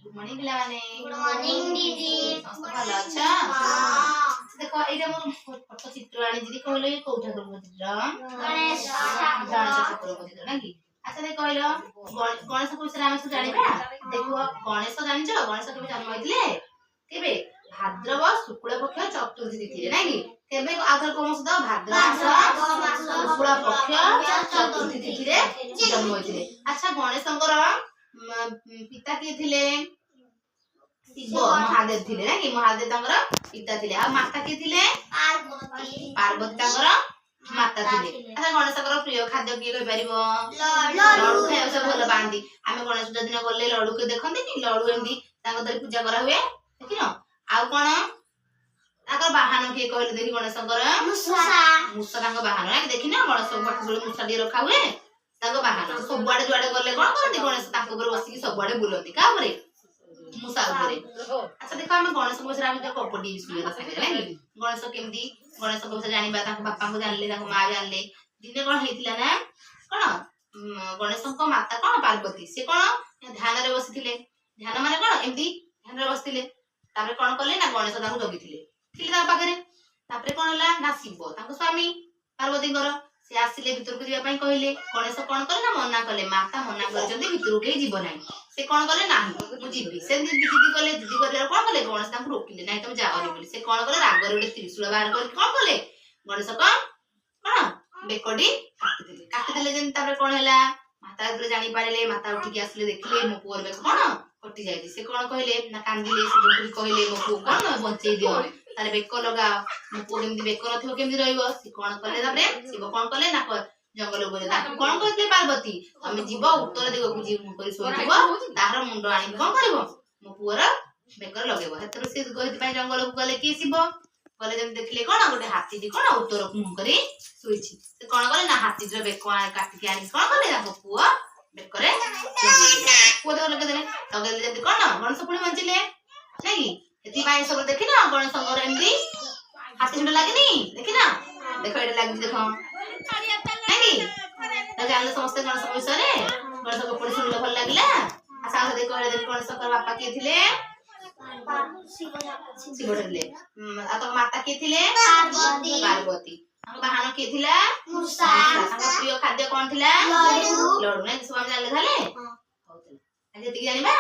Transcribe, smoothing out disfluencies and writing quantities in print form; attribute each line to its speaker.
Speaker 1: good morning पिलाने
Speaker 2: good morning दीदी
Speaker 1: समस्त भल अच्छा
Speaker 2: हां
Speaker 1: देखो एटा मोर फोटो चित्र आनी दीदी कहले को ठाकुर को चित्र
Speaker 2: गणेश
Speaker 1: ठाकुर को चित्र ना कि अच्छा देखो कहलो गणेश को विषय हम सब जानिबा देखो गणेश जानिछो गणेश केबे जन्म होइतिले केबे भाद्रव शुक्ल पक्ष चतुर्थी तिथि रे ना कि केबे आधर कोन सदा भाद्रव मास शुक्ल पक्ष चतुर्थी तिथि रे जन्म होइतिले अच्छा गणेशंकर पिता के थिले शिव महादेव थिले ना कि महादेव तंगर पिता थिले आ माता के थिले पार्वती तंगर माता थिले अच्छा गणेशकर प्रिय खाद्य की कहि परिबो लड्डू खाय से भल बांदी आमे गणेश दिन गले लड्डू के देखंती नि लड्डू एंदी तांग दरी पूजा करा हुए देखिनो आ कोन ताकर बाहन के कहले देखि गणेशकर मुसा तांग बाहन ना देखिनो गणेश पाखुले मुसा दी रखा हुए तांग बाहन सबुआडे जुआडे गले कोन करती गणेश तांग ऊपर बसी की सबुआडे बुलती का ऊपर मुसा ऊपर अच्छा देखो हम गणेश को हम जो कपटी बिस्कुट का संगे ना गणेश केमदी गणेश को जानिबा तांग बापा को जानले तांग मां जानले दिने कोन हेतिला ना कोन गणेश को माता कोन पार्वती से कोन ध्यान रे बसिथिले ध्यान माने कोन एमदी ध्यान रे बसिथिले तारे कोन करले ना गणेश तांग जगिथिले थिले ता पाखरे तापरे कोन हला ना शिव तांग स्वामी पार्वती कर से आसिले भीतर को जीवा पई कहले गणेश कोन करे ना मना कले माता मना करजंदी भीतर के जीव नाही से कोन कले नाही मु जीबी से दीदी कले दीदी करे कोन कले गणेश तांग रोकिले नाही तुम जाओनी बोली से कोन कले रागर उडे त्रिशूल बाहर कर कोन कले गणेश कोन बेकडी काटी देले जेन तारे कोन हला माता जरे जानि पारेले माता उठी के आसिले देखिले मो पुअर बे कोन कटि जाई से कोन कहले ना कांदिले से बोली कहले मो पु कोन बंचै दियो तारे बेक लगा मो पु केमदी बेक नथिबो केमदी रहइबो से कोन कले तारे शिव कोन कले ना जंगल ऊपर कोन कहते पार्वती हम जीव उत्तर दिग को जीव करी सोइबो तार मुंड आनी कोन करबो मो पुअर बेकर लगेबो हेतर से गहित पय जंगल को गले की शिव गले जम देखले कोन गोटे हाथी दी कोन उत्तर को मुंह करी सोइछि से कोन गले ना हाथी जो बेक काटी के आनी कोन गले ना पुआ बेकरे पुआ दे लगे देले तगले जदी कोन गणेश पुणी बंचिले नै एति पाई सब देखिना गणेश संगर एमदी हाथी मुंड लागेनी देखिना देखो एटा लागि देखो नहीं तो जानले समस्त गणेश विषय रे गणेश को पढि सुनले भल लागिला आ साथ देखो रे देखो गणेश कर बापा के थिले शिव रे आ तो माता के थिले पार्वती हम बाहन के थिला
Speaker 2: मुसा
Speaker 1: हम प्रिय खाद्य कोन थिला
Speaker 2: लड्डू
Speaker 1: लड्डू नै सब हम जानले थाले होतले आ जति जानिबा